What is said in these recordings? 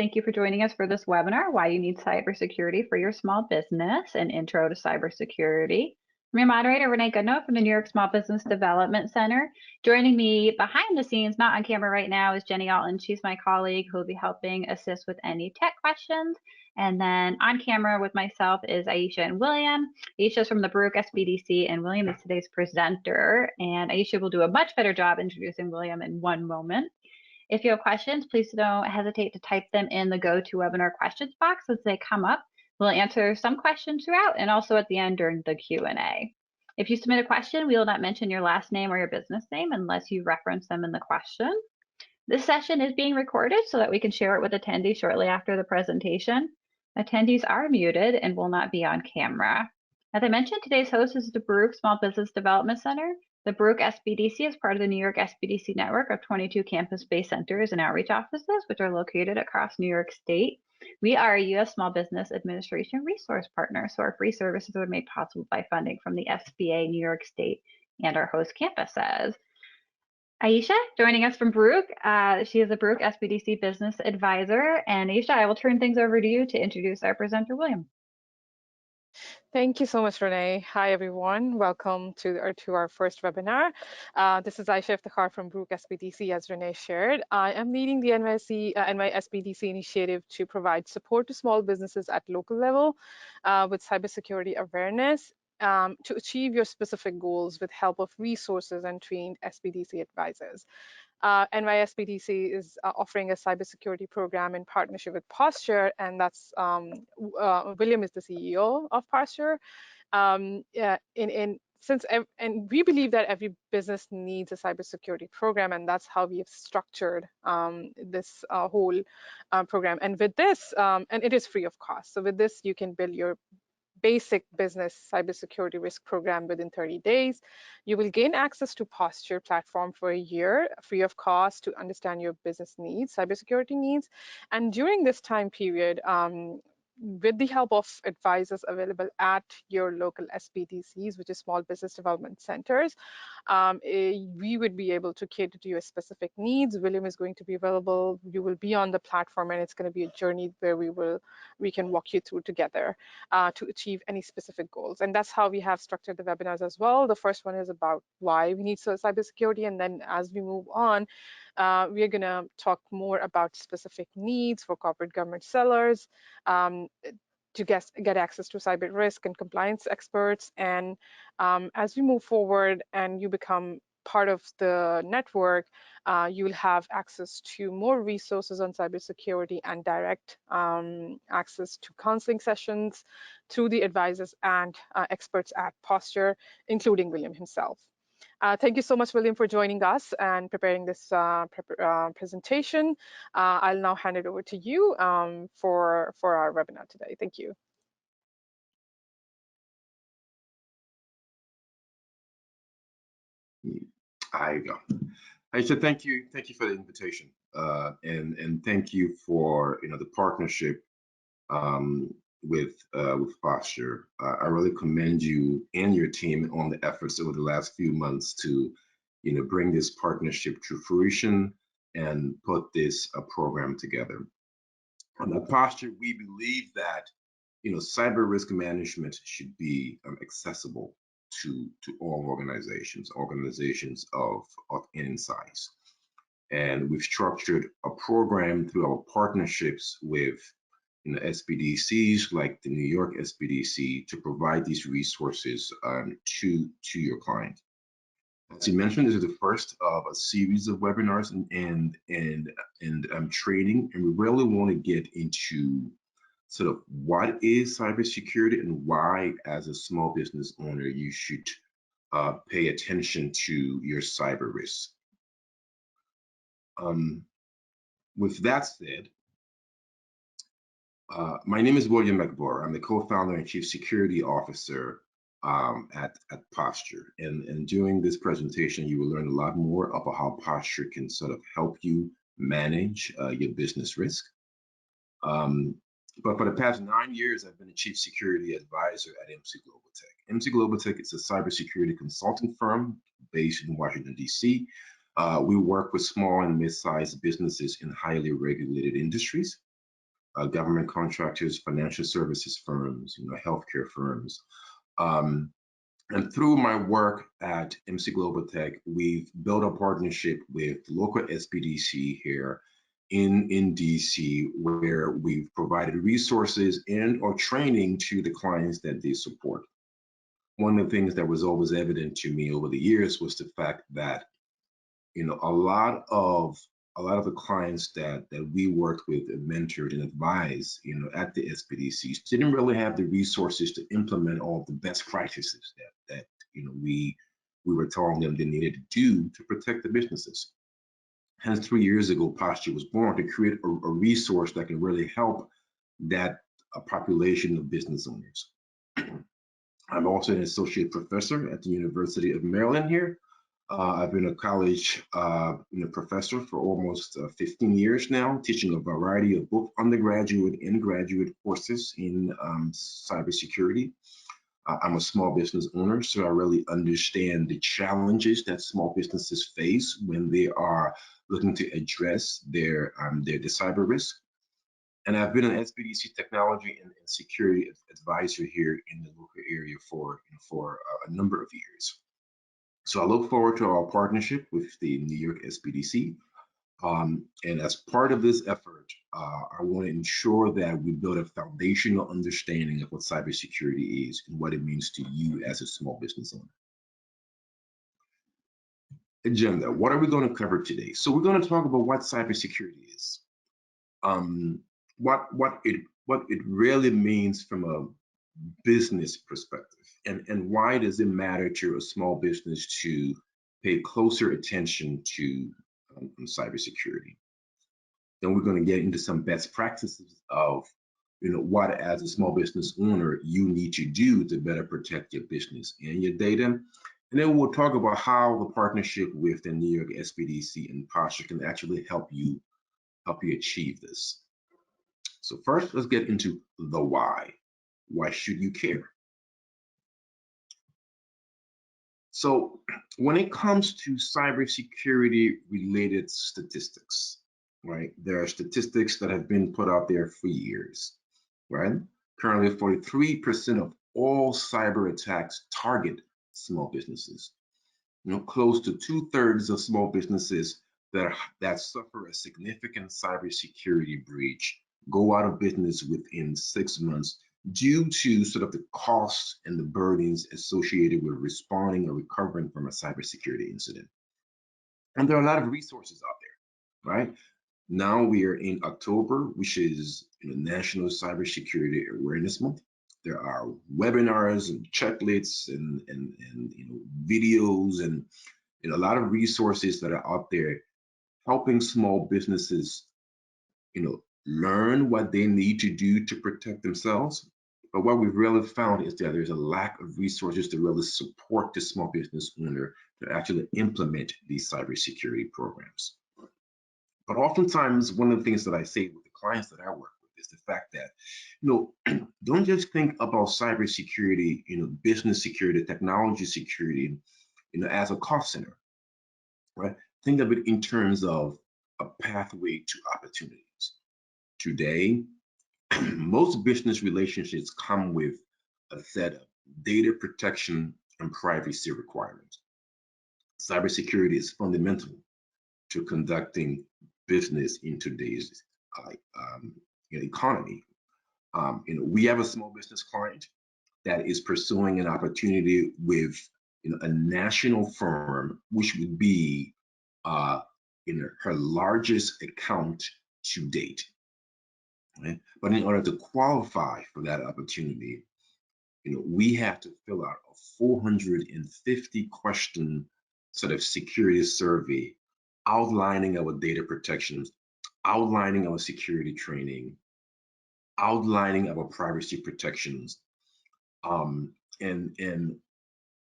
Thank you for joining us for this webinar, Why You Need Cybersecurity for Your Small Business, an Intro to Cybersecurity. I'm your moderator, Renee Goodnow from the New York Small Business Development Center. Joining me behind the scenes, not on camera right now, is Jenny Alton. She's my colleague who will be helping assist with any tech questions. And then on camera with myself is Aisha and William. Aisha's from the Baruch SBDC, and William is today's presenter. And Aisha will do a much better job introducing William in one moment. If you have questions, please don't hesitate to type them in the GoToWebinar questions box as they come up. We'll answer some questions throughout and also at the end during the Q&A. If you submit a question, we will not mention your last name or your business name unless you reference them in the question. This session is being recorded so that we can share it with attendees shortly after the presentation. Attendees are muted and will not be on camera. As I mentioned, today's host is the Baruch Small Business Development Center. The Baruch SBDC is part of the New York SBDC network of 22 campus-based centers and outreach offices, which are located across New York State. We are a U.S. Small Business Administration resource partner, so our free services are made possible by funding from the SBA, New York State, and our host campuses. Aisha, joining us from Baruch. She is a Baruch SBDC business advisor. And Aisha, I will turn things over to you to introduce our presenter, William. Thank you so much, Renee. Hi, everyone. Welcome to our first webinar. This is Aisha Iftikhar from Baruch SBDC, as Renee shared. I am leading the NYSBDC initiative to provide support to small businesses at local level with cybersecurity awareness to achieve your specific goals with help of resources and trained SBDC advisors. NYSBDC is offering a cybersecurity program in partnership with Posture, and that's William is the CEO of Posture. And we believe that every business needs a cybersecurity program, and that's how we have structured this whole program. And with this, and it is free of cost. So with this, you can build your basic business cybersecurity risk program within 30 days. You will gain access to Posture platform for a year, free of cost, to understand your business needs, cybersecurity needs. And during this time period, with the help of advisors available at your local SBDCs, which is small business development centers, we would be able to cater to your specific needs. William is going to be available. You will be on the platform, and it's going to be a journey where we can walk you through together to achieve any specific goals. And that's how we have structured the webinars as well. The first one is about why we need cybersecurity, and then as we move on, we are going to talk more about specific needs for corporate government sellers to get access to cyber risk and compliance experts. And as we move forward and you become part of the network, you will have access to more resources on cybersecurity and direct access to counseling sessions through the advisors and experts at Posture, including William himself. Thank you so much, William, for joining us and preparing this presentation. I'll now hand it over to you for our webinar today. Thank you. There you go. Aisha, thank you for the invitation, and thank you for the partnership with Posture. I really commend you and your team on the efforts over the last few months to bring this partnership to fruition and put this program together. At Posture, we believe that cyber risk management should be accessible to all organizations of any size. And we've structured a program through our partnerships with SBDCs like the New York SBDC to provide these resources to your client. As you mentioned, this is the first of a series of webinars and training, and we really want to get into sort of what is cybersecurity and why, as a small business owner, you should pay attention to your cyber risk. With that said, my name is William McBorrough. I'm the co-founder and chief security officer at Posture. And during this presentation, you will learn a lot more about how Posture can sort of help you manage your business risk. But for the past 9 years, I've been a chief security advisor at MC Global Tech. MC Global Tech is a cybersecurity consulting firm based in Washington, D.C. We work with small and mid-sized businesses in highly regulated industries. government contractors, financial services firms, healthcare firms. And through my work at MC Global Tech, we've built a partnership with local SBDC here in DC, where we've provided resources and or training to the clients that they support. One of the things that was always evident to me over the years was the fact that, a lot of the clients that we worked with and mentored and advised, at the SBDCs didn't really have the resources to implement all of the best practices that we were telling them they needed to do to protect the businesses. Hence, 3 years ago, Posture was born to create a resource that can really help that population of business owners. I'm also an associate professor at the University of Maryland here. I've been a college professor for almost 15 years now, teaching a variety of both undergraduate and graduate courses in cybersecurity. I'm a small business owner, so I really understand the challenges that small businesses face when they are looking to address their cyber risk. And I've been an SBDC technology and security advisor here in the local area for a number of years. So I look forward to our partnership with the New York SBDC. And as part of this effort, I want to ensure that we build a foundational understanding of what cybersecurity is and what it means to you as a small business owner. Agenda, what are we going to cover today? So we're going to talk about what cybersecurity is, what it really means from a business perspective, and why does it matter to a small business to pay closer attention to cybersecurity. Then we're going to get into some best practices of what, as a small business owner, you need to do to better protect your business and your data. And then we'll talk about how the partnership with the New York SBDC and Posture can actually help you achieve this. So first, let's get into the why. Why should you care? So when it comes to cybersecurity related statistics, right, there are statistics that have been put out there for years, right? Currently, 43% of all cyber attacks target small businesses. Close to 2/3 of small businesses that suffer a significant cybersecurity breach go out of business within 6 months due to sort of the costs and the burdens associated with responding or recovering from a cybersecurity incident. And there are a lot of resources out there, right? Now we are in October, which is National Cybersecurity Awareness Month. There are webinars and checklists and videos and a lot of resources that are out there helping small businesses, learn what they need to do to protect themselves. But what we've really found is that there's a lack of resources to really support the small business owner to actually implement these cybersecurity programs. But oftentimes, one of the things that I say with the clients that I work with is the fact that, don't just think about cybersecurity, business security, technology security, as a cost center, right? Think of it in terms of a pathway to opportunities. Today, most business relationships come with a set of data protection and privacy requirements. Cybersecurity is fundamental to conducting business in today's economy. We have a small business client that is pursuing an opportunity with a national firm, which would be her largest account to date. Right? But in order to qualify for that opportunity, we have to fill out a 450 question sort of security survey outlining our data protections, outlining our security training, outlining our privacy protections, and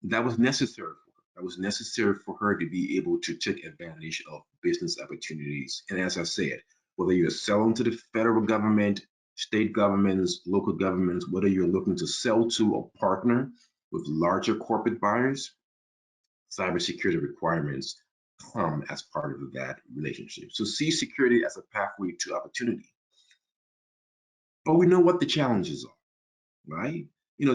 that was necessary. That was necessary for her to be able to take advantage of business opportunities. And as I said, whether you're selling to the federal government, state governments, local governments, whether you're looking to sell to or partner with larger corporate buyers, cybersecurity requirements come as part of that relationship. So see security as a pathway to opportunity. but we know what the challenges are, right?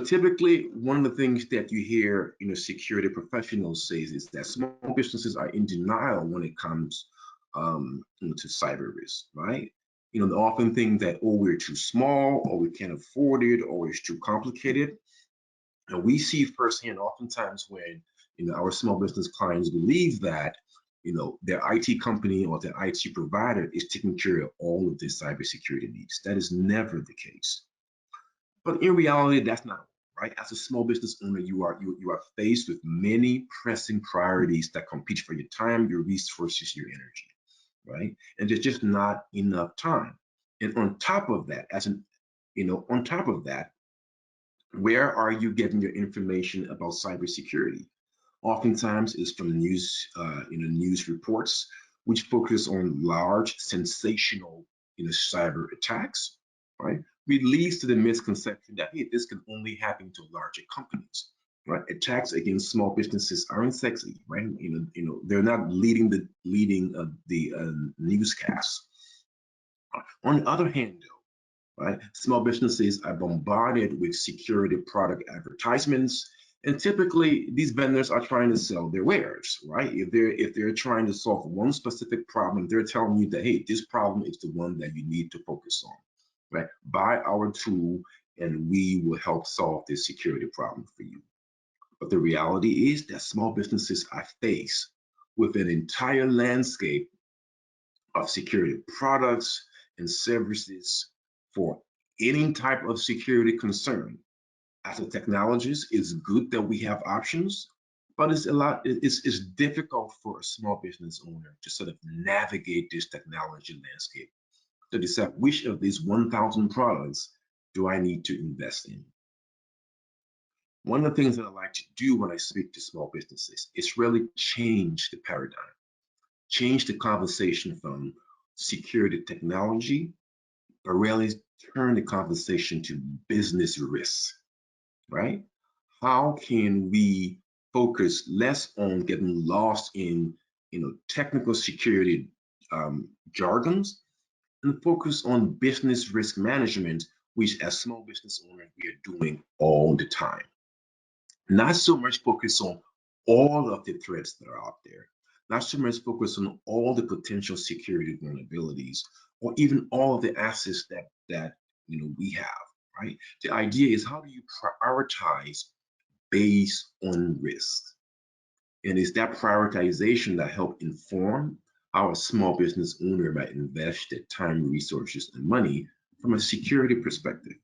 Typically one of the things that you hear, security professionals say is that small businesses are in denial when it comes to cyber risk, right? They often think that, oh, we're too small, or we can't afford it, or it's too complicated. And we see firsthand oftentimes when our small business clients believe that their IT company or their IT provider is taking care of all of their cybersecurity needs. That is never the case. But in reality, that's not right. As a small business owner, you are faced with many pressing priorities that compete for your time, your resources, your energy, right? And there's just not enough time. And on top of that, where are you getting your information about cybersecurity? Oftentimes, it's from news reports, which focus on large, sensational, cyber attacks, right? Which leads to the misconception that, hey, this can only happen to larger companies, right? Attacks against small businesses aren't sexy, right? They're not leading the newscasts. On the other hand, though, right, small businesses are bombarded with security product advertisements, and typically these vendors are trying to sell their wares, right? If they're trying to solve one specific problem, they're telling you that, hey, this problem is the one that you need to focus on, right? Buy our tool and we will help solve this security problem for you. But the reality is that small businesses are faced with an entire landscape of security products and services for any type of security concern. As a technologist, it's good that we have options, but it's difficult for a small business owner to sort of navigate this technology landscape to decide which of these 1,000 products do I need to invest in. One of the things that I like to do when I speak to small businesses is really change the paradigm, change the conversation from security technology, but really turn the conversation to business risks, right? How can we focus less on getting lost in technical security jargons and focus on business risk management, which as small business owners we are doing all the time. Not so much focus on all of the threats that are out there, not so much focus on all the potential security vulnerabilities, or even all of the assets that we have, right? The idea is, how do you prioritize based on risk? And it's that prioritization that help inform how a small business owner might invest their time, resources, and money from a security perspective.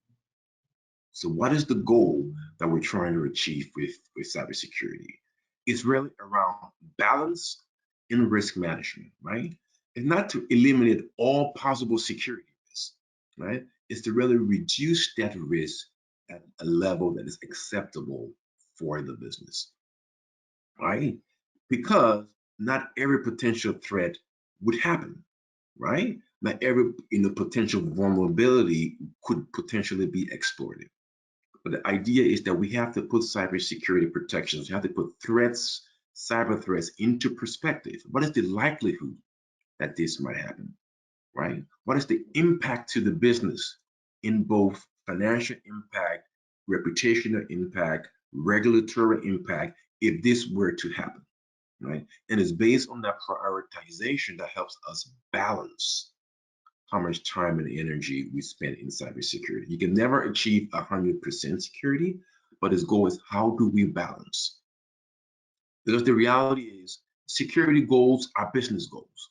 So what is the goal that we're trying to achieve with cybersecurity? It's really around balance in risk management, right? It's not to eliminate all possible security risks, right? It's to really reduce that risk at a level that is acceptable for the business, right? Because not every potential threat would happen, right? Not every potential vulnerability could potentially be exploited. But the idea is that we have to put cybersecurity protections, we have to put threats, cyber threats into perspective. What is the likelihood that this might happen, right? What is the impact to the business in both financial impact, reputational impact, regulatory impact, if this were to happen, right? And it's based on that prioritization that helps us balance how much time and energy we spend in cybersecurity. You can never achieve 100% security, but its goal is, how do we balance? Because the reality is, security goals are business goals,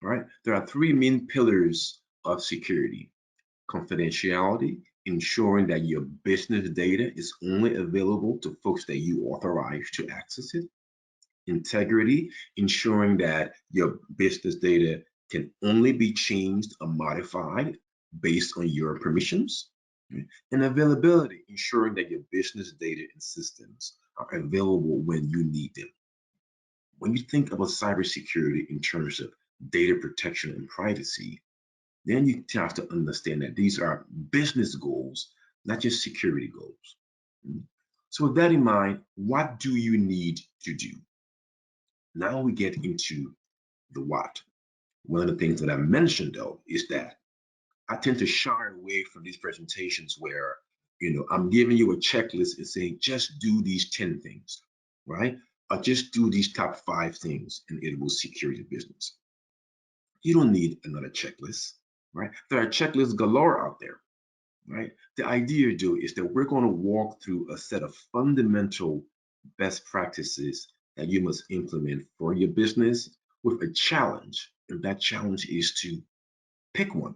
right? There are three main pillars of security: confidentiality, ensuring that your business data is only available to folks that you authorize to access it; integrity, ensuring that your business data can only be changed or modified based on your permissions; and availability, ensuring that your business data and systems are available when you need them. When you think about cybersecurity in terms of data protection and privacy, then you have to understand that these are business goals, not just security goals. So with that in mind, what do you need to do? Now we get into the what. One of the things that I mentioned, though, is that I tend to shy away from these presentations where, I'm giving you a checklist and saying, just do these 10 things, right? Or just do these top 5 things and it will secure your business. You don't need another checklist, right? There are checklists galore out there, right? The idea, Joe, is that we're going to walk through a set of fundamental best practices that you must implement for your business with a challenge. And that challenge is to pick one,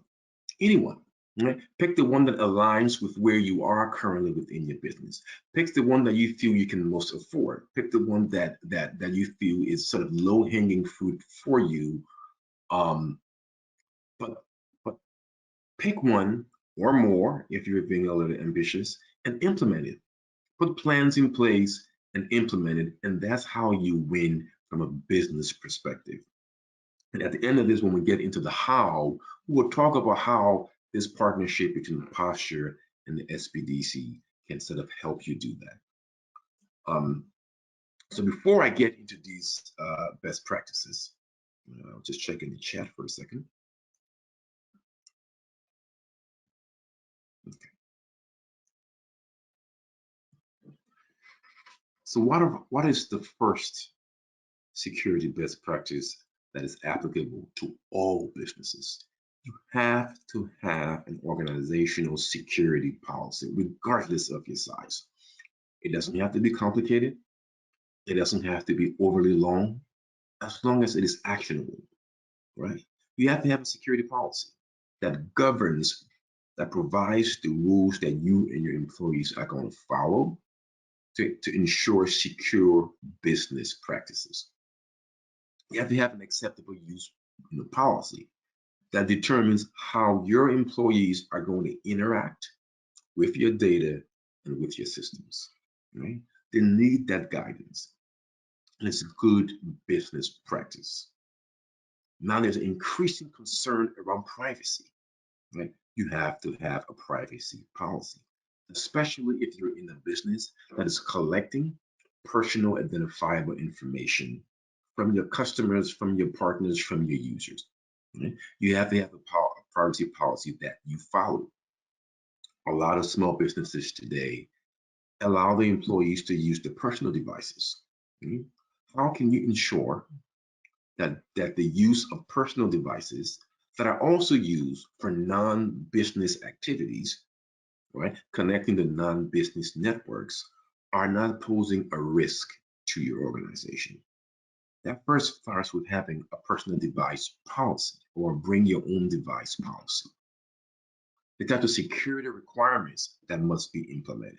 anyone, right? Pick the one that aligns with where you are currently within your business. Pick the one that you feel you can most afford. Pick the one that you feel is sort of low-hanging fruit for you. But pick one or more if you're being a little ambitious and implement it. Put plans in place and implement it, and that's how you win from a business perspective. And at the end of this, when we get into the how, we'll talk about how this partnership between the posture and the SBDC can sort of help you do that. So before I get into these best practices, I'll just check in the chat for a second. Okay. So what is the first security best practice that is applicable to all businesses? You have to have an organizational security policy, regardless of your size. It doesn't have to be complicated. It doesn't have to be overly long, as long as it is actionable, right? You have to have a security policy that governs, that provides the rules that you and your employees are going to follow to ensure secure business practices. You have to have an acceptable use policy that determines how your employees are going to interact with your data and with your systems, right? They need that guidance. And it's good business practice. Now there's an increasing concern around privacy, right? You have to have a privacy policy, especially if you're in a business that is collecting personal identifiable information from your customers, from your partners, from your users. Right? You have to have a privacy policy that you follow. A lot of small businesses today allow the employees to use their personal devices. Right? How can you ensure that the use of personal devices that are also used for non-business activities, right, connecting to non-business networks, are not posing a risk to your organization? That first starts with having a personal device policy or bring your own device policy. The type of security requirements that must be implemented,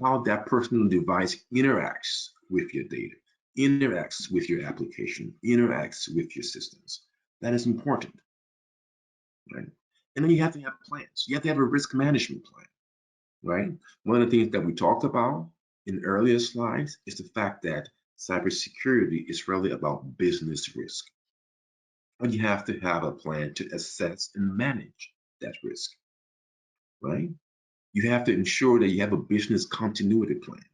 how that personal device interacts with your data, interacts with your application, interacts with your systems. That is important, right? And then you have to have plans. You have to have a risk management plan, right? One of the things that we talked about in earlier slides is the fact that cybersecurity is really about business risk. And you have to have a plan to assess and manage that risk, right? You have to ensure that you have a business continuity plan,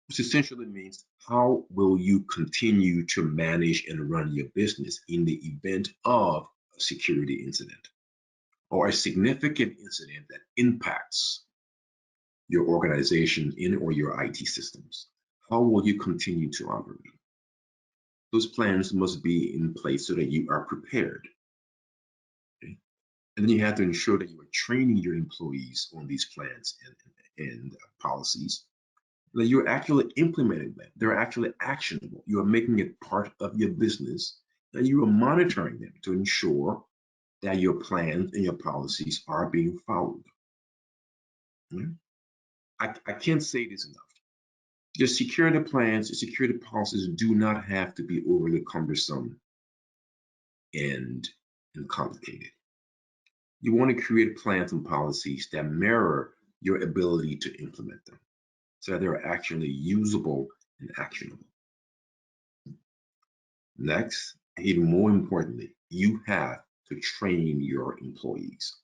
which essentially means how will you continue to manage and run your business in the event of a security incident or a significant incident that impacts your organization or your IT systems. How will you continue to operate? Those plans must be in place so that you are prepared. Okay? And then you have to ensure that you are training your employees on these plans and policies, that you're actually implementing them. They're actually actionable. You are making it part of your business, and you are monitoring them to ensure that your plans and your policies are being followed. Okay? I can't say this enough. Your security plans, your security policies do not have to be overly cumbersome and complicated. You want to create plans and policies that mirror your ability to implement them so that they're actually usable and actionable. Next, even more importantly, you have to train your employees.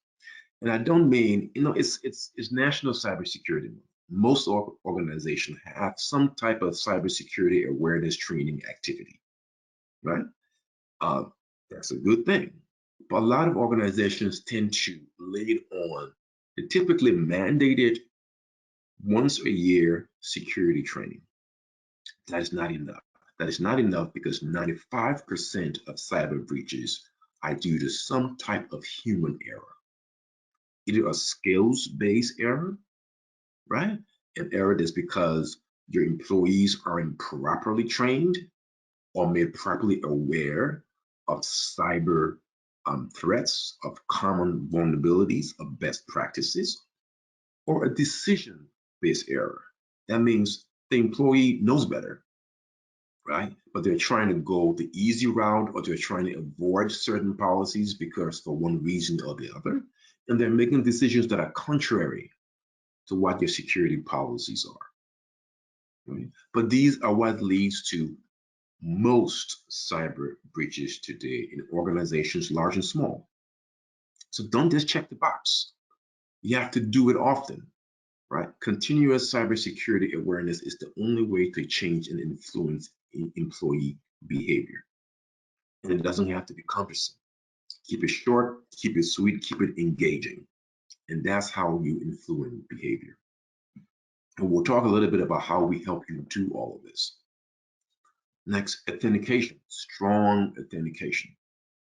And I don't mean, it's National Cybersecurity Month. Most organizations have some type of cybersecurity awareness training activity, right? That's a good thing. But a lot of organizations tend to lay it on the typically mandated once a year security training. That is not enough. That is not enough because 95% of cyber breaches are due to some type of human error, either a skills-based error, right? An error that's because your employees aren't properly trained or made properly aware of cyber threats, of common vulnerabilities, of best practices, or a decision-based error. That means the employee knows better, right? But they're trying to go the easy route, or they're trying to avoid certain policies because for one reason or the other, and they're making decisions that are contrary to what your security policies are. Right? But these are what leads to most cyber breaches today in organizations large and small. So don't just check the box. You have to do it often, right? Continuous cybersecurity awareness is the only way to change and influence employee behavior. And it doesn't have to be cumbersome. Keep it short, keep it sweet, keep it engaging. And that's how you influence behavior. And we'll talk a little bit about how we help you do all of this. Next, authentication, strong authentication.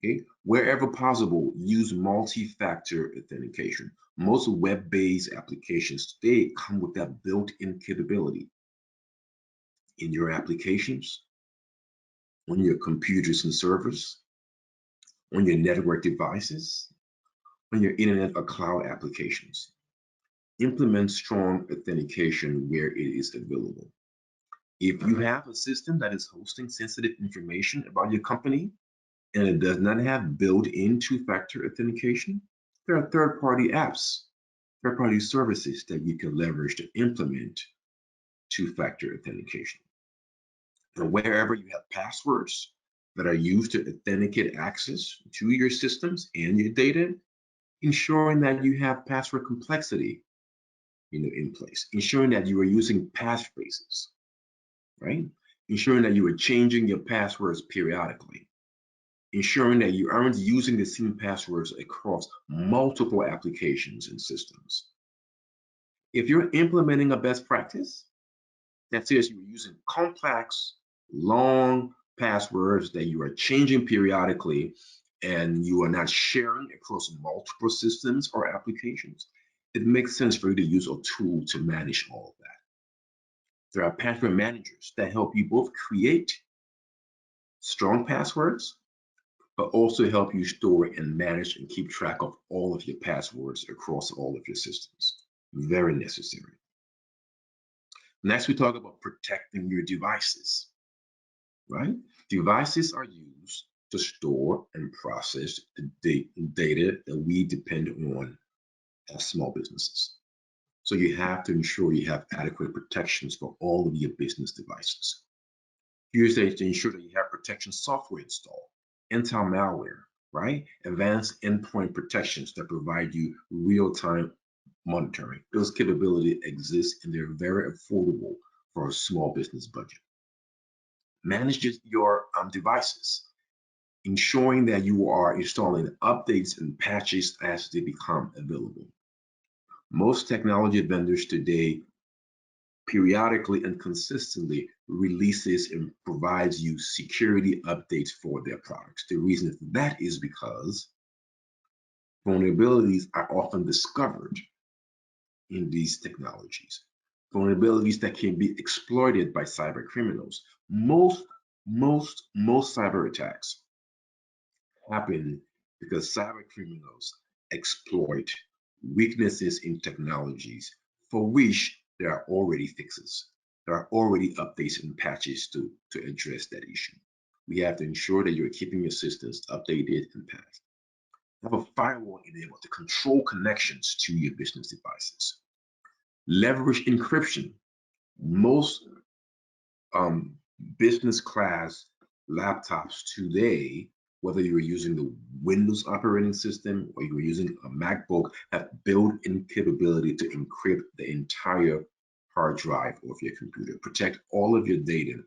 Okay, wherever possible, use multi-factor authentication. Most web-based applications today come with that built-in capability in your applications, on your computers and servers, on your network devices, on your internet or cloud applications. Implement strong authentication where it is available. If you have a system that is hosting sensitive information about your company and it does not have built-in two-factor authentication, there are third-party apps, third-party services that you can leverage to implement two-factor authentication. And wherever you have passwords that are used to authenticate access to your systems and your data, ensuring that you have password complexity in place, ensuring that you are using passphrases, right? Ensuring that you are changing your passwords periodically, ensuring that you aren't using the same passwords across multiple applications and systems. If you're implementing a best practice that says you're using complex, long passwords that you are changing periodically and you are not sharing across multiple systems or applications, it makes sense for you to use a tool to manage all of that. There are password managers that help you both create strong passwords, but also help you store and manage and keep track of all of your passwords across all of your systems. Very necessary. Next, we talk about protecting your devices, right? Devices are used to store and process the data that we depend on as small businesses. So you have to ensure you have adequate protections for all of your business devices. Here's to ensure that you have protection software installed, anti-malware, right? Advanced endpoint protections that provide you real-time monitoring. Those capabilities exist and they're very affordable for a small business budget. Manage your devices, ensuring that you are installing updates and patches as they become available. Most technology vendors today periodically and consistently releases and provides you security updates for their products. The reason for that is because vulnerabilities are often discovered in these technologies. Vulnerabilities that can be exploited by cyber criminals. Most cyber attacks happen because cyber criminals exploit weaknesses in technologies for which there are already fixes. There are already updates and patches to address that issue. We have to ensure that you're keeping your systems updated and patched. Have a firewall enabled to control connections to your business devices. Leverage encryption. Most business class laptops today, whether you're using the Windows operating system or you're using a MacBook, have built-in capability to encrypt the entire hard drive of your computer, protect all of your data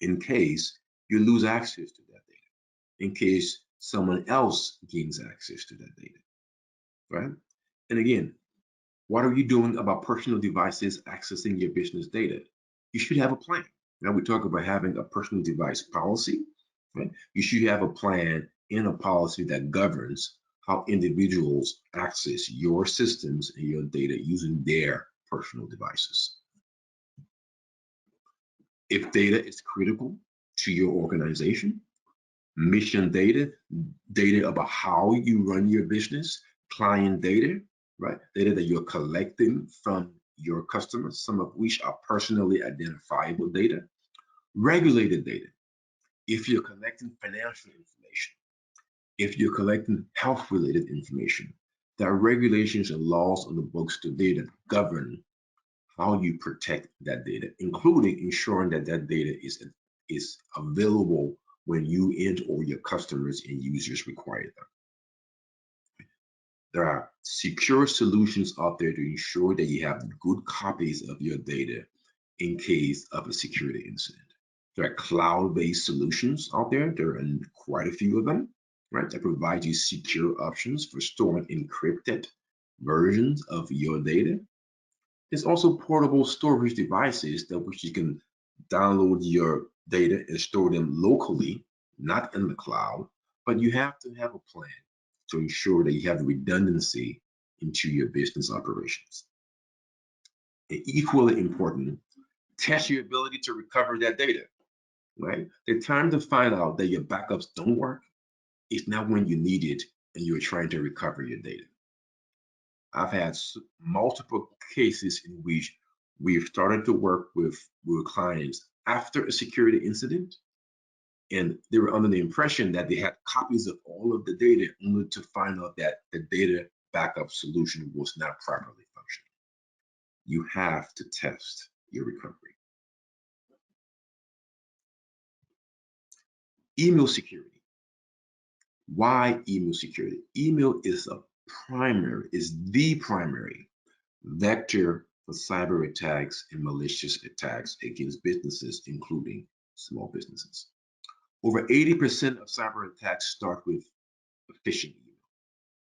in case you lose access to that data, in case someone else gains access to that data, right? And again, what are you doing about personal devices accessing your business data? You should have a plan. Now we talk about having a personal device policy, right? You should have a plan and a policy that governs how individuals access your systems and your data using their personal devices. If data is critical to your organization, mission data, data about how you run your business, client data, right? Data that you're collecting from your customers, some of which are personally identifiable data, regulated data. If you're collecting financial information, if you're collecting health-related information, there are regulations and laws on the books today that govern how you protect that data, including ensuring that that data is available when you and/or your customers and users require them. There are secure solutions out there to ensure that you have good copies of your data in case of a security incident. There are cloud-based solutions out there. There are quite a few of them, right, that provide you secure options for storing encrypted versions of your data. There's also portable storage devices that which you can download your data and store them locally, not in the cloud, but you have to have a plan to ensure that you have redundancy into your business operations. And equally important, test your ability to recover that data, right? The time to find out that your backups don't work is not when you need it and you're trying to recover your data. I've had multiple cases in which we've started to work with clients after a security incident, and they were under the impression that they had copies of all of the data, only to find out that the data backup solution was not properly functioning. You have to test your recovery. Email security. Why email security? Email is the primary vector for cyber attacks and malicious attacks against businesses, including small businesses. Over 80% of cyber attacks start with a phishing email,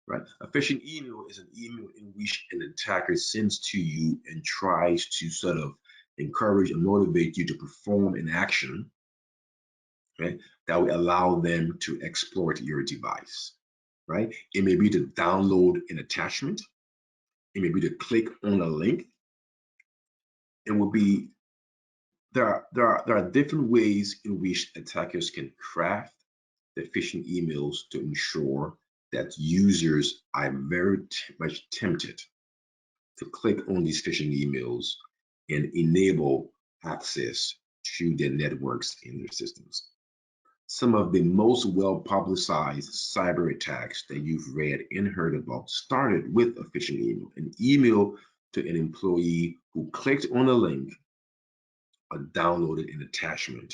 right? A phishing email is an email in which an attacker sends to you and tries to sort of encourage and motivate you to perform an action, right, that will allow them to exploit your device, right? It may be to download an attachment. It may be to click on a link. It will be there are different ways in which attackers can craft the phishing emails to ensure that users are very much tempted to click on these phishing emails and enable access to their networks in their systems. Some of the most well-publicized cyber attacks that you've read and heard about started with a phishing email, an email to an employee who clicked on a link or downloaded an attachment,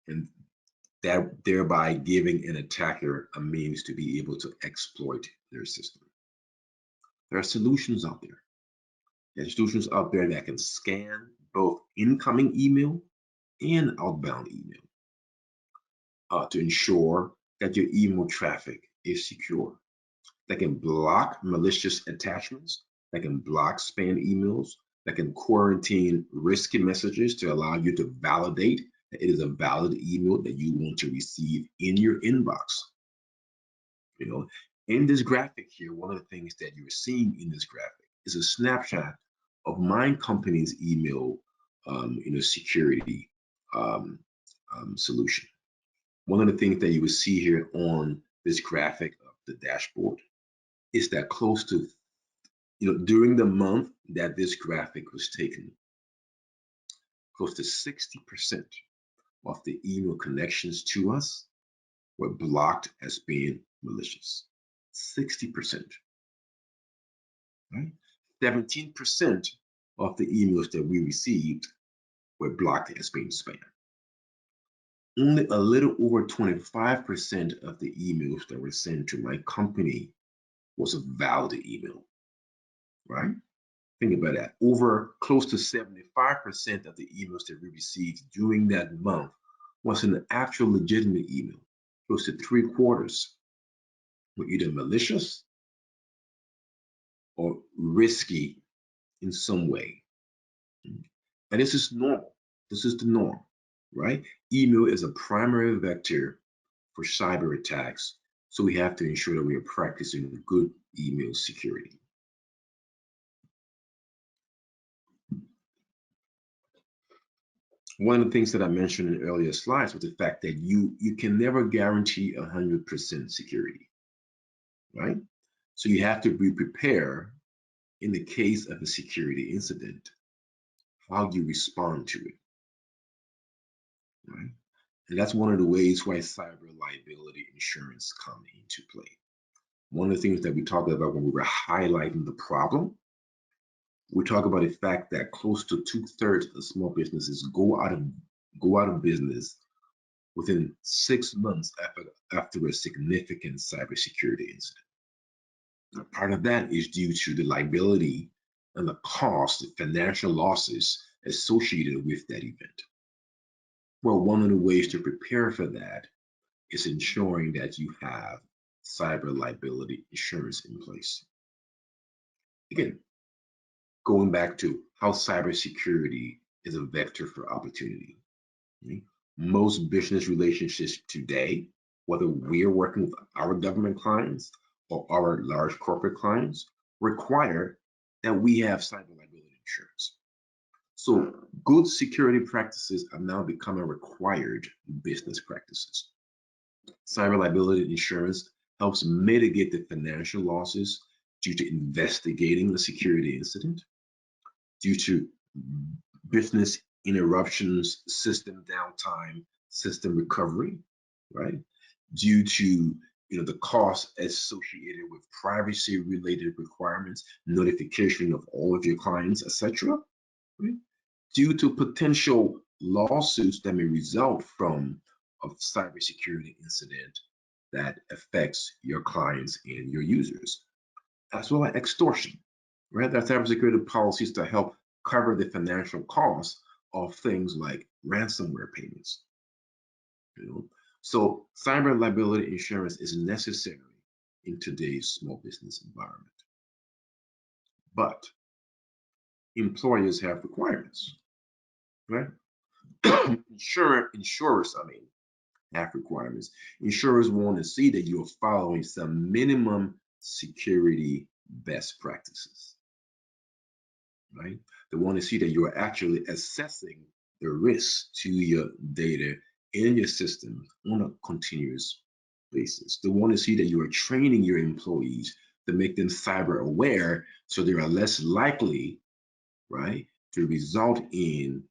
and that thereby giving an attacker a means to be able to exploit their system. There are solutions out there. There are solutions out there that can scan both incoming email and outbound email to ensure that your email traffic is secure. That can block malicious attachments, that can block spam emails, that can quarantine risky messages to allow you to validate that it is a valid email that you want to receive in your inbox. You know, in this graphic here, one of the things that you're seeing in this graphic is a snapshot of my company's email security solution. One of the things that you will see here on this graphic of the dashboard is that close to, during the month that this graphic was taken, close to 60% of the email connections to us were blocked as being malicious. 60%, right? 17% of the emails that we received were blocked as being spam. Only a little over 25% of the emails that were sent to my company was a valid email, right? Think about that. Over close to 75% of the emails that we received during that month was an actual legitimate email. close to 3/4 were either malicious or risky in some way. And this is normal. This is the norm, right? Email is a primary vector for cyber attacks, so we have to ensure that we are practicing good email security. One of the things that I mentioned in earlier slides was the fact that you can never guarantee 100% security, right? So you have to be prepared in the case of a security incident, how you respond to it, right? And that's one of the ways why cyber liability insurance come into play. One of the things that we talked about when we were highlighting the problem, we talk about the fact that close to 2/3 of small businesses go out of business within 6 months after a significant cybersecurity incident. Now, part of that is due to the liability and the cost, the financial losses associated with that event. Well, one of the ways to prepare for that is ensuring that you have cyber liability insurance in place. Again, going back to how cybersecurity is a vector for opportunity. Okay? Most business relationships today, whether we're working with our government clients or our large corporate clients, require that we have cyber liability insurance. So good security practices are now becoming required business practices. Cyber liability insurance helps mitigate the financial losses due to investigating a security incident, due to business interruptions, system downtime, system recovery, right? Due to the costs associated with privacy-related requirements, notification of all of your clients, etc. Right? Due to potential lawsuits that may result from a cybersecurity incident that affects your clients and your users, as well as extortion. Right? There are cybersecurity policies to help cover the financial costs of things like ransomware payments. So cyber liability insurance is necessary in today's small business environment. But employers have requirements, right? Insurers, have requirements. Insurers want to see that you're following some minimum security best practices, right? They want to see that you are actually assessing the risks to your data and your system on a continuous basis. They want to see that you are training your employees to make them cyber aware so they are less likely, right, to result in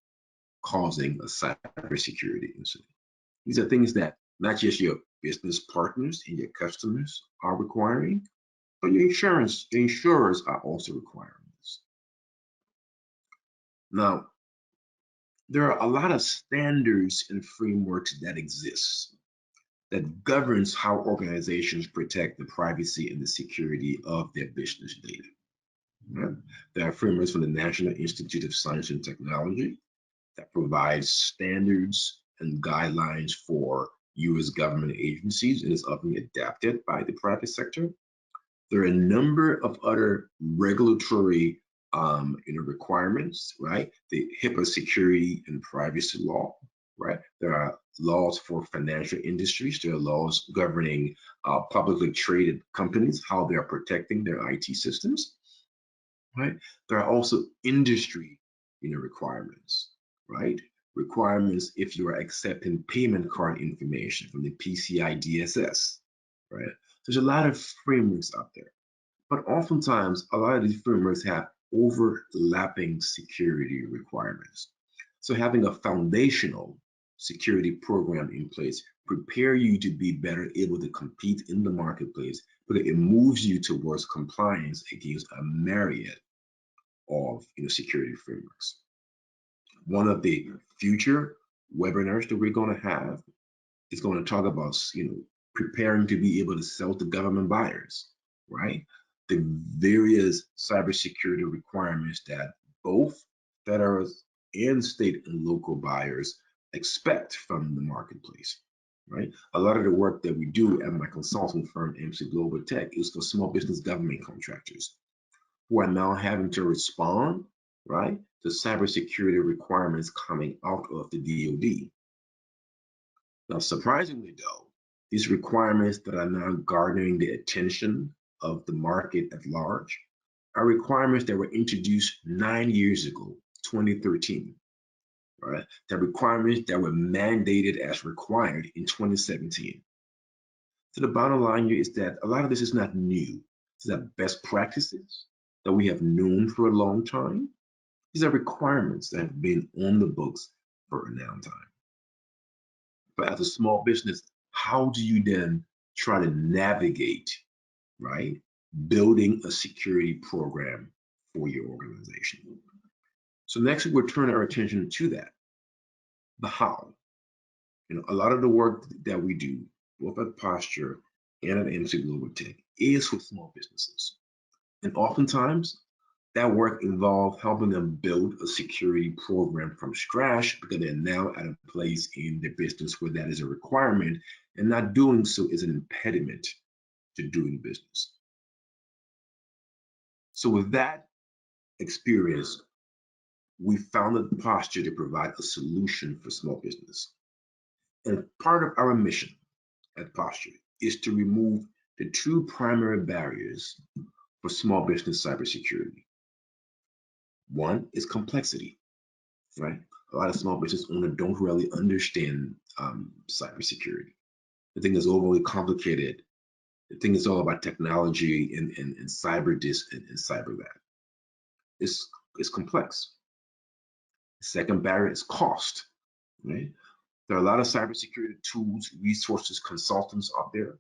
causing a cybersecurity incident. These are things that not just your business partners and your customers are requiring, but your insurers are also requiring this. Now, there are a lot of standards and frameworks that exist that governs how organizations protect the privacy and the security of their business data. Right? There are frameworks from the National Institute of Science and Technology that provides standards and guidelines for U.S. government agencies and is often adapted by the private sector. There are a number of other regulatory requirements, right? The HIPAA security and privacy law, right? There are laws for financial industries. There are laws governing publicly traded companies, how they are protecting their IT systems, right? There are also industry requirements, right? Requirements if you are accepting payment card information from the PCI DSS, right? There's a lot of frameworks out there, but oftentimes a lot of these frameworks have overlapping security requirements. So having a foundational security program in place prepare you to be better able to compete in the marketplace, because it moves you towards compliance against a myriad of security frameworks. One of the future webinars that we're going to have is going to talk about preparing to be able to sell to government buyers, right? The various cybersecurity requirements that both federal and state and local buyers expect from the marketplace. right? A lot of the work that we do at my consulting firm, MC Global Tech, is for small business government contractors who are now having to respond, right, to cybersecurity requirements coming out of the DoD. Now, surprisingly though, these requirements that are now garnering the attention of the market at large are requirements that were introduced 9 years ago, 2013, right? The requirements that were mandated as required in 2017. So the bottom line here is that a lot of this is not new. These are best practices that we have known for a long time. These are requirements that have been on the books for a long time. But as a small business, how do you then try to navigate, right, building a security program for your organization? So next, we'll turn our attention to that, the how. A lot of the work that we do, both at Posture and at MC Global Tech, is with small businesses. And oftentimes, that work involves helping them build a security program from scratch because they're now at a place in their business where that is a requirement, and not doing so is an impediment to doing business. So with that experience, we founded Posture to provide a solution for small business. And part of our mission at Posture is to remove the two primary barriers for small business cybersecurity. One is complexity, right? A lot of small business owners don't really understand cybersecurity. The thing is overly complicated. The thing is all about technology and cyber this and cyber that. It's complex. The second barrier is cost, right? There are a lot of cybersecurity tools, resources, consultants out there.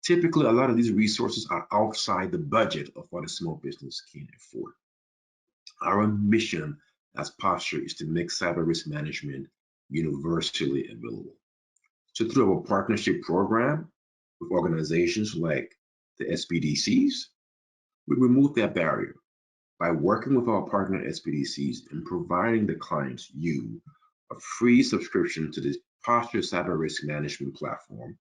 Typically, a lot of these resources are outside the budget of what a small business can afford. Our mission as Posture is to make cyber risk management universally available. So through our partnership program with organizations like the SBDCs, we remove that barrier by working with our partner SBDCs and providing the clients a free subscription to this Posture Cyber Risk Management platform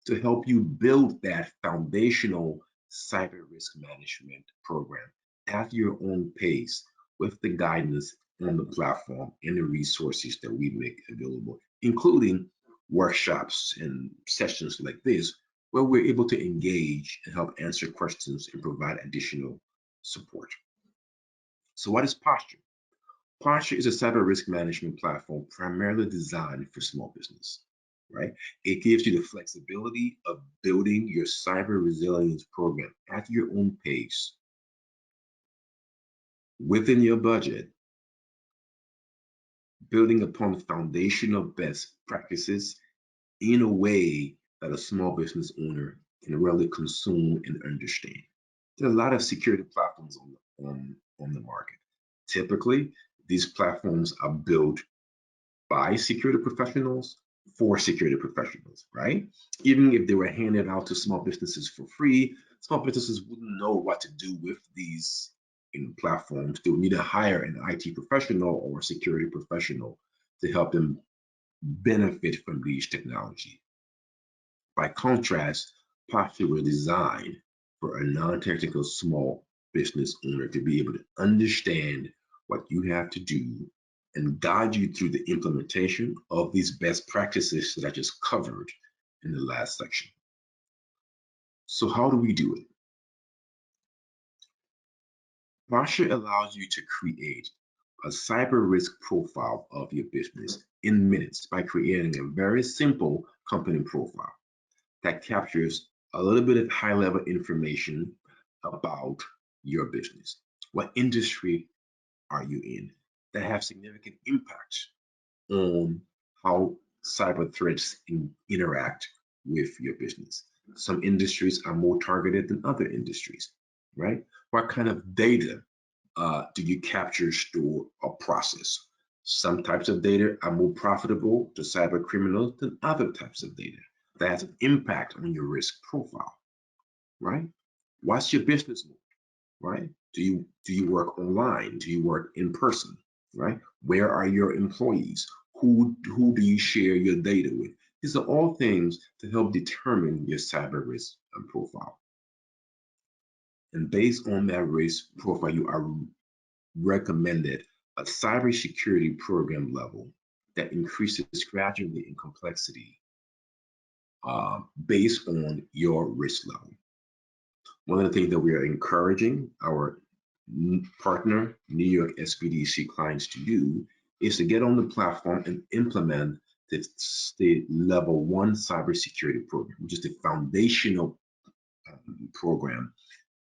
to help you build that foundational cyber risk management program at your own pace with the guidance on the platform and the resources that we make available, including workshops and sessions like this, where we're able to engage and help answer questions and provide additional support. So what is Posture? Posture is a cyber risk management platform primarily designed for small business, right? It gives you the flexibility of building your cyber resilience program at your own pace, within your budget, building upon the foundational best practices in a way that a small business owner can really consume and understand. There are a lot of security platforms on the market. Typically, these platforms are built by security professionals for security professionals, right? Even if they were handed out to small businesses for free, small businesses wouldn't know what to do with these platforms. They would need to hire an IT professional or a security professional to help them benefit from these technology. By contrast, Posture was designed for a non-technical small business owner to be able to understand what you have to do and guide you through the implementation of these best practices that I just covered in the last section. So how do we do it? Posture allows you to create a cyber risk profile of your business in minutes by creating a very simple company profile that captures a little bit of high-level information about your business. What industry are you in that have significant impact on how cyber threats interact with your business? Some industries are more targeted than other industries, right? What kind of data do you capture, store, or process? Some types of data are more profitable to cyber criminals than other types of data. That has an impact on your risk profile, right? What's your business mode, right? Do you work online? Do you work in person, right? Where are your employees? Who do you share your data with? These are all things to help determine your cyber risk profile. And based on that risk profile, you are recommended a cybersecurity program level that increases gradually in complexity based on your risk level. One of the things that we are encouraging our partner New York SBDC clients to do is to get on the platform and implement the level 1 cybersecurity program, which is the foundational program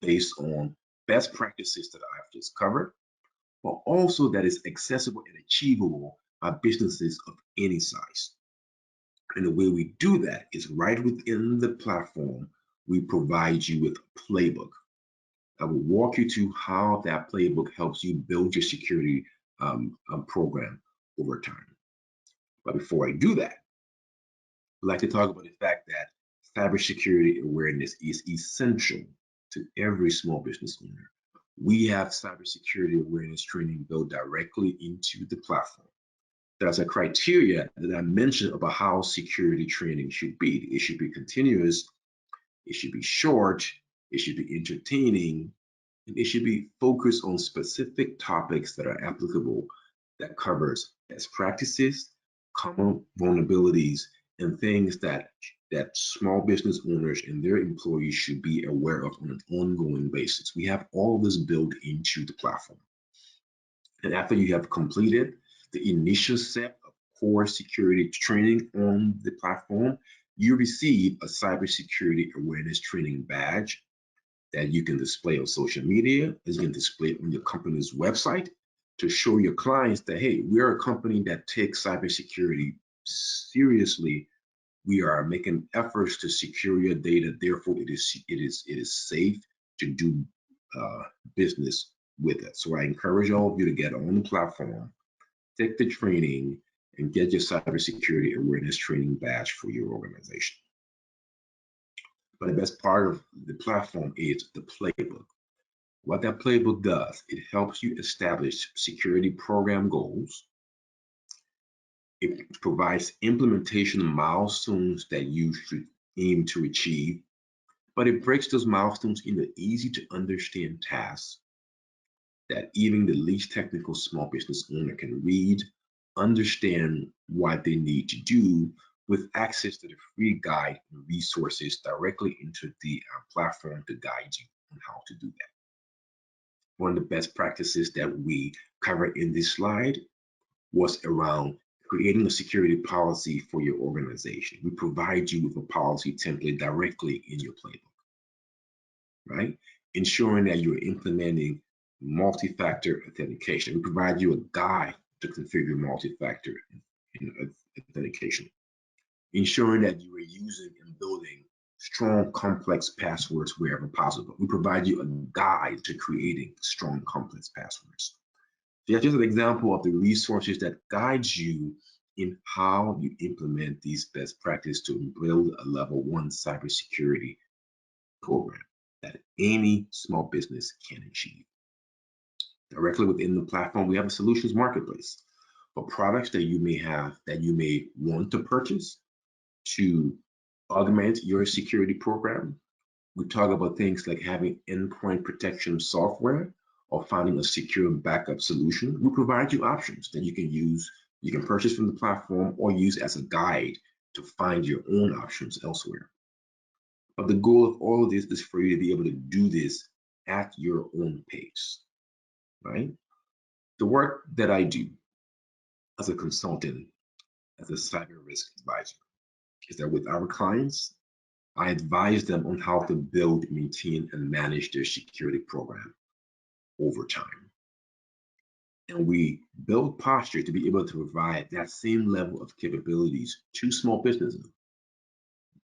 based on best practices that I've just covered, but also that is accessible and achievable by businesses of any size. And the way we do that is right within the platform, we provide you with a playbook. I will walk you through how that playbook helps you build your security program over time. But before I do that, I'd like to talk about the fact that cybersecurity awareness is essential to every small business owner. We have cybersecurity awareness training built directly into the platform. There's a criteria that I mentioned about how security training should be. It should be continuous, it should be short, it should be entertaining, and it should be focused on specific topics that are applicable, that covers best practices, common vulnerabilities, and things that small business owners and their employees should be aware of on an ongoing basis. We have all of this built into the platform. And after you have completed the initial set of core security training on the platform, you receive a cybersecurity awareness training badge that you can display on social media, as you can display on your company's website to show your clients that, hey, we're a company that takes cybersecurity seriously. We are making efforts to secure your data. Therefore, it is safe to do business with it. So I encourage all of you to get on the platform, take the training, and get your cybersecurity awareness training badge for your organization. But the best part of the platform is the playbook. What that playbook does, it helps you establish security program goals. It provides implementation milestones that you should aim to achieve, but it breaks those milestones into easy to understand tasks that even the least technical small business owner can read, understand what they need to do, with access to the free guide and resources directly into the platform to guide you on how to do that. One of the best practices that we cover in this slide was around creating a security policy for your organization. We provide you with a policy template directly in your playbook, right? Ensuring that you're implementing multi-factor authentication. We provide you a guide to configure multi-factor authentication. Ensuring that you are using and building strong, complex passwords wherever possible. We provide you a guide to creating strong, complex passwords. So that's just an example of the resources that guides you in how you implement these best practices to build a level 1 cybersecurity program that any small business can achieve. Directly within the platform, we have a solutions marketplace for products that you may have, that you may want to purchase to augment your security program. We talk about things like having endpoint protection software or finding a secure backup solution. We provide you options that you can use, you can purchase from the platform or use as a guide to find your own options elsewhere. But the goal of all of this is for you to be able to do this at your own pace, right? The work that I do as a consultant, as a cyber risk advisor, is that with our clients, I advise them on how to build, maintain, and manage their security program over time. And we build posture to be able to provide that same level of capabilities to small businesses.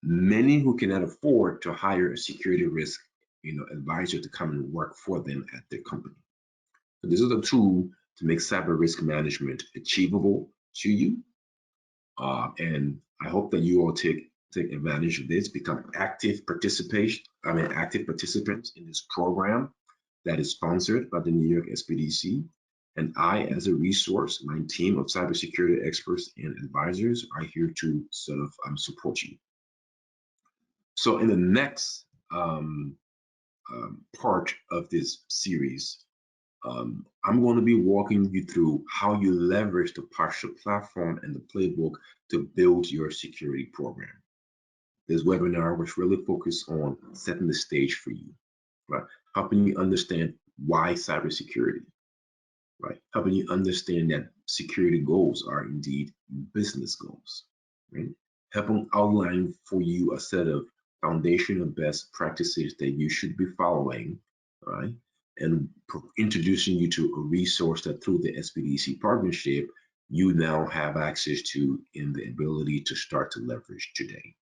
Many who cannot afford to hire a security risk advisor to come and work for them at their company. So this is a tool to make cyber risk management achievable to you. And I hope that you all take advantage of this, become active participants in this program that is sponsored by the New York SBDC. And I, as a resource, my team of cybersecurity experts and advisors are here to sort of support you. So in the next part of this series, I'm going to be walking you through how you leverage the Posture platform and the playbook to build your security program. This webinar was really focused on setting the stage for you, right? Helping you understand why cybersecurity, right? Helping you understand that security goals are indeed business goals, right? Helping outline for you a set of foundational best practices that you should be following, right? And introducing you to a resource that through the SBDC partnership, you now have access to and the ability to start to leverage today.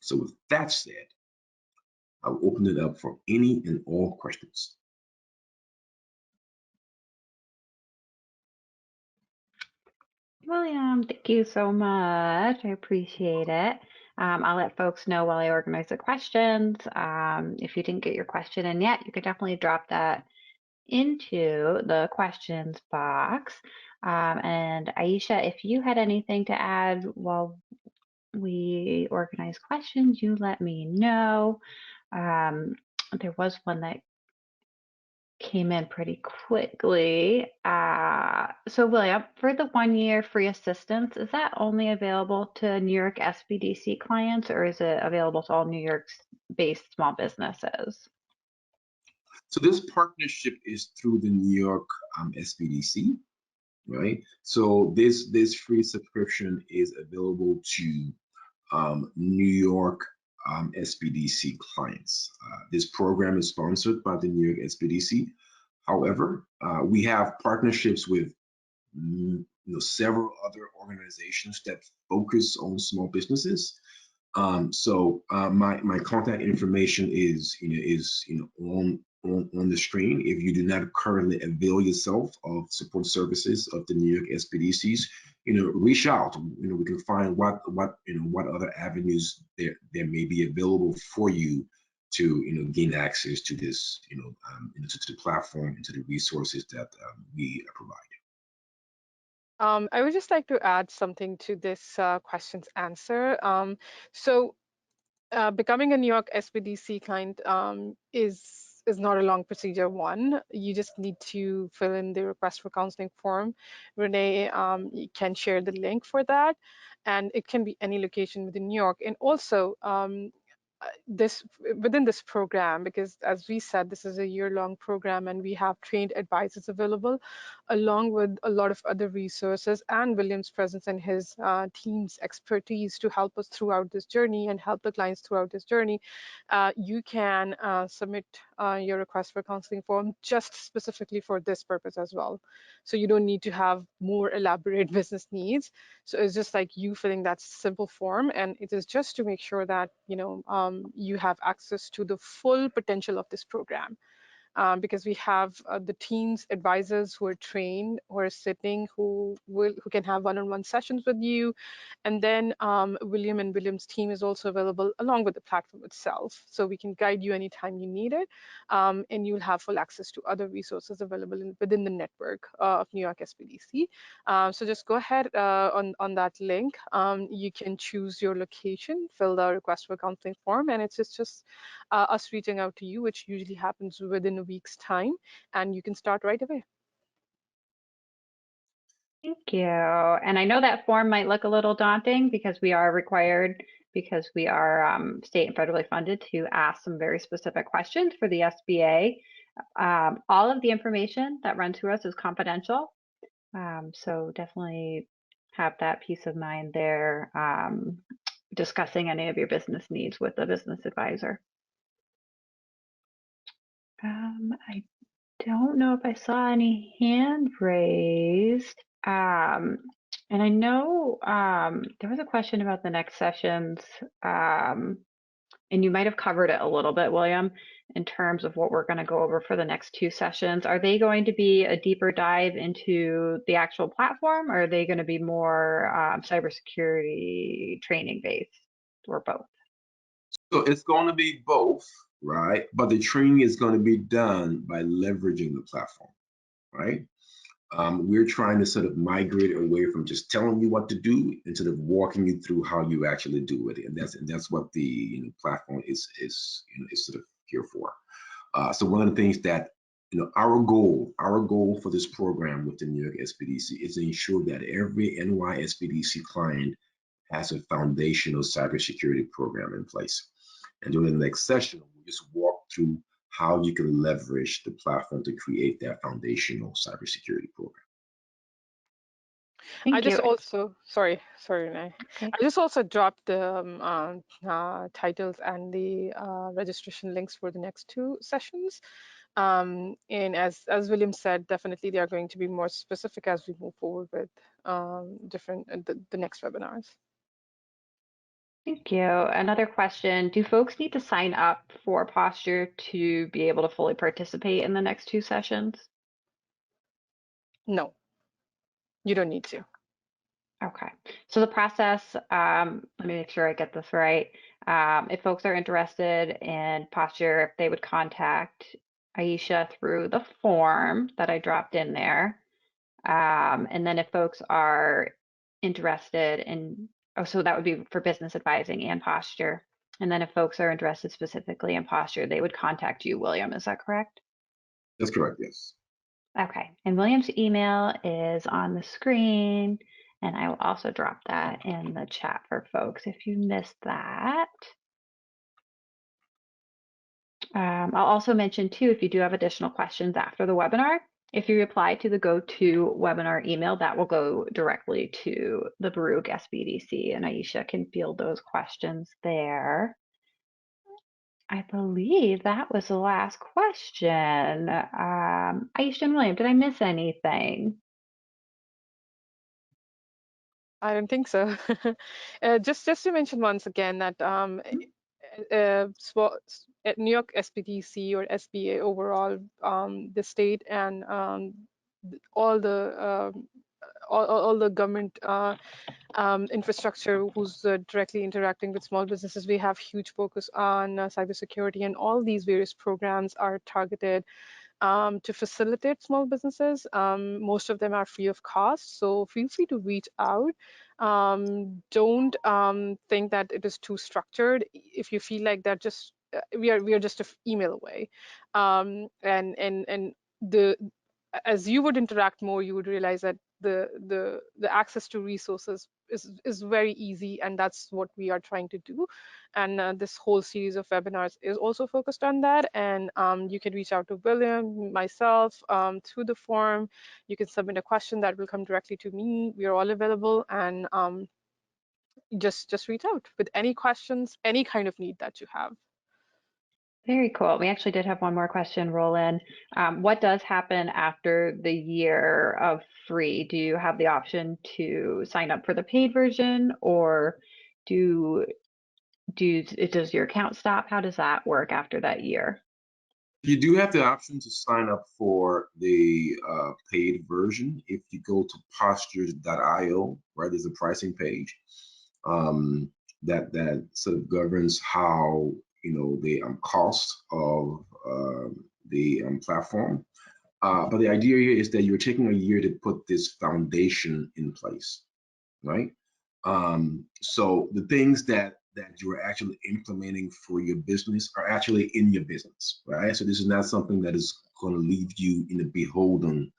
So with that said, I'll open it up for any and all questions. William, thank you so much. I appreciate it. I'll let folks know while I organize the questions. If you didn't get your question in yet, you could definitely drop that into the questions box. And Aisha, if you had anything to add while we organize questions, you let me know. There was one that came in pretty quickly. So William, for the 1 year free assistance, is that only available to New York SBDC clients, or is it available to all New York-based small businesses? So this partnership is through the New York SBDC, right? So this free subscription is available to New York SBDC clients. This program is sponsored by the New York SBDC. However, we have partnerships with several other organizations that focus on small businesses. My contact information is on the screen. If you do not currently avail yourself of support services of the New York SBDCs, reach out. We can find what other avenues there may be available for you to gain access to this to the platform and to the resources that we provide. I would just like to add something to this question's answer. Becoming a New York SBDC client is not a long procedure. One, you just need to fill in the request for counseling form. Renee can share the link for that, and it can be any location within New York. And also, within this program, because as we said, this is a year-long program and we have trained advisors available along with a lot of other resources and William's presence and his team's expertise to help us throughout this journey and help the clients throughout this journey. You can submit your request for counseling form just specifically for this purpose as well. So you don't need to have more elaborate business needs. So it's just like you filling that simple form, and it is just to make sure that you have access to the full potential of this program. Because we have the team's advisors who are trained, who are sitting, who can have one-on-one sessions with you. And then William and William's team is also available along with the platform itself. So we can guide you anytime you need it. And you'll have full access to other resources available within the network of New York SBDC. So just go ahead on that link. You can choose your location, fill the request for counseling form, and it's just us reaching out to you, which usually happens within a week's time, and you can start right away. Thank you. And I know that form might look a little daunting because we are required, because we are state and federally funded, to ask some very specific questions for the SBA. All of the information that runs through us is confidential. So definitely have that peace of mind there, discussing any of your business needs with a business advisor. I don't know if I saw any hand raised. And I know there was a question about the next sessions, and you might have covered it a little bit, William, in terms of what we're going to go over for the next 2 sessions. Are they going to be a deeper dive into the actual platform, or are they going to be more cybersecurity training based, or both? So it's going to be both, right? But the training is going to be done by leveraging the platform, right? We're trying to sort of migrate away from just telling you what to do instead of walking you through how you actually do it, and that's what the platform is sort of here for. So one of the things that our goal for this program with the New York SBDC is to ensure that every NY SBDC client has a foundational cybersecurity program in place. And during the next session, we'll just walk through how you can leverage the platform to create that foundational cybersecurity program. Thank I just you. also, sorry, Renee. Okay. I just also dropped the titles and the registration links for the next 2 sessions. And as William said, definitely they are going to be more specific as we move forward with the next webinars. Thank you. Another question, do folks need to sign up for Posture to be able to fully participate in the next 2 sessions? No, you don't need to. Okay, so the process, let me make sure I get this right. If folks are interested in Posture, if they would contact Aisha through the form that I dropped in there. And then if folks are interested in, so that would be for business advising and Posture. And then if folks are interested specifically in Posture, they would contact you, William, is that correct? That's correct, yes. Okay, and William's email is on the screen, and I will also drop that in the chat for folks if you missed that. I'll also mention too, if you do have additional questions after the webinar, if you reply to the GoToWebinar email, that will go directly to the Baruch SBDC, and Aisha can field those questions there. I believe that was the last question. Aisha and William, did I miss anything? I don't think so. Just to mention once again that New York SBDC or SBA overall, the state and all the government infrastructure who's directly interacting with small businesses, we have huge focus on cybersecurity, and all these various programs are targeted to facilitate small businesses. Most of them are free of cost, so feel free to reach out. Don't think that it is too structured. If you feel like that, just we are just an email away, and as you would interact more, you would realize that the access to resources is very easy, and that's what we are trying to do. And this whole series of webinars is also focused on that. And you can reach out to William, myself, through the form. You can submit a question that will come directly to me. We are all available, and just reach out with any questions, any kind of need that you have. Very cool. We actually did have one more question roll in. What does happen after the year of free? Do you have the option to sign up for the paid version, or does your account stop? How does that work after that year? You do have the option to sign up for the paid version. If you go to postures.io, right, there's a pricing page that sort of governs how the cost of the platform. But the idea here is that you're taking a year to put this foundation in place, right? So the things that you're actually implementing for your business are actually in your business, right? So this is not something that is going to leave you beholden,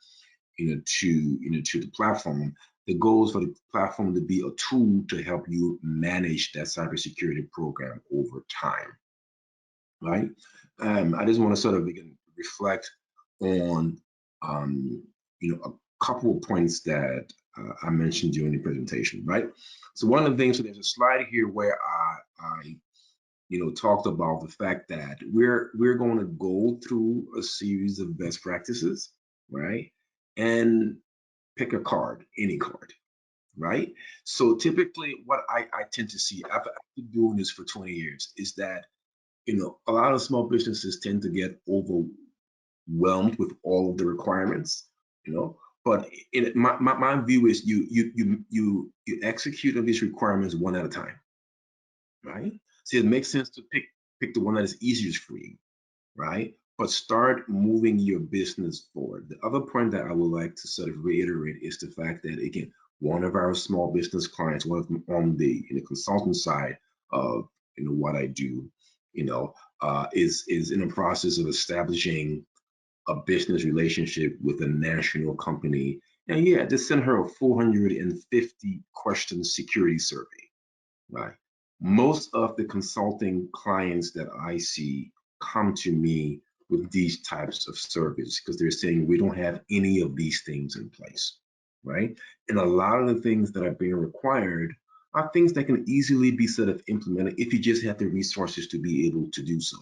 to the platform. The goal is for the platform to be a tool to help you manage that cybersecurity program over time, right? I just want to sort of reflect on, a couple of points that I mentioned during the presentation, right? So one of the things, so there's a slide here where I talked about the fact that we're going to go through a series of best practices, right? And pick a card, any card, right? So typically what I tend to see after doing this for 20 years is that, a lot of small businesses tend to get overwhelmed with all of the requirements, but my view is you execute on these requirements one at a time, right? So it makes sense to pick the one that is easiest for you, right? but start moving your business forward. The other point that I would like to sort of reiterate is the fact that, again, one of our small business clients, one of them on the consultant side of what I do, is in the process of establishing a business relationship with a national company. And yeah, just send her a 450 question security survey, right? Most of the consulting clients that I see come to me with these types of surveys because they're saying we don't have any of these things in place, right? And a lot of the things that are being required are things that can easily be sort of implemented if you just have the resources to be able to do so,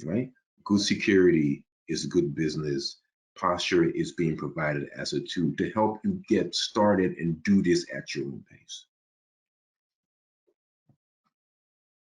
right? Good security is good business. Posture is being provided as a tool to help you get started and do this at your own pace.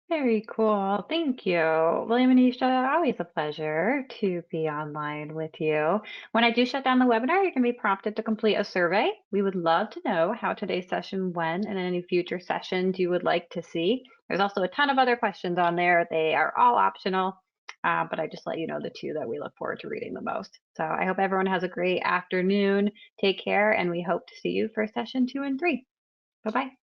Very cool. Thank you. William and Isha, always a pleasure to be online with you. When I do shut down the webinar, you can be prompted to complete a survey. We would love to know how today's session went and any future sessions you would like to see. There's also a ton of other questions on there. They are all optional, but I just let you know the two that we look forward to reading the most. So I hope everyone has a great afternoon. Take care, and we hope to see you for session 2 and 3. Bye-bye.